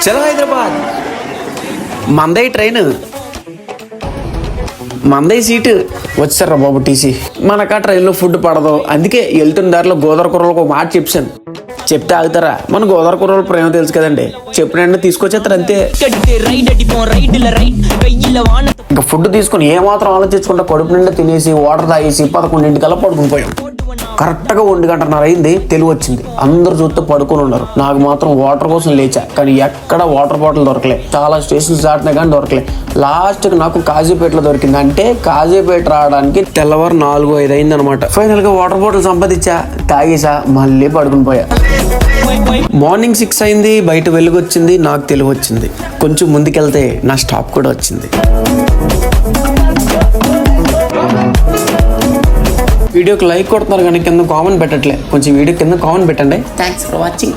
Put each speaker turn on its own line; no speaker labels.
చలో హైదరాబాద్. మందై ట్రైన్, మందై సీటు. వచ్చారా బాబు టీసీ. మనకా ట్రైన్లో ఫుడ్ పడదు, అందుకే వెళ్తున్న దారిలో గోదావరి కూరలకు ఒక మాట చెప్పాను. చెప్తే ఆగుతారా? మన గోదావరి కూరలు ప్రేమ తెలుసు కదండి, చెప్పిన తీసుకొచ్చేస్తారు అంతే. ఇంకా ఫుడ్ తీసుకుని ఏమాత్రం ఆలోచించుకుంటా కడుపు నిండా తినేసి వాటర్ తాగేసి 11 పడుకుని పోయాం. కరెక్ట్గా 1:30 అయింది, తెలివి వచ్చింది. అందరు చూస్తే పడుకొని ఉన్నారు. నాకు మాత్రం వాటర్ కోసం లేచా, కానీ ఎక్కడ వాటర్ బాటిల్ దొరకలే. చాలా స్టేషన్స్ దాటినా కానీ దొరకలే. లాస్ట్కి నాకు కాజీపేటలో దొరికింది. అంటే కాజీపేట రావడానికి తెల్లవారు 4-5 అయింది అనమాట. ఫైనల్గా వాటర్ బాటిల్ సంపాదించా, తాగేసా, మళ్ళీ పడుకుని పోయా. మార్నింగ్ 6 అయింది, బయట వెలుగొచ్చింది, నాకు తెలివి వచ్చింది. కొంచెం ముందుకెళ్తే నా స్టాప్ కూడా వచ్చింది. వీడియోకి లైక్ కొడుతున్నారు కానీ కింద కామెంట్ పెట్టట్లే. కొంచెం వీడియో కింద కామెంట్ పెట్టండి. Thanks for watching.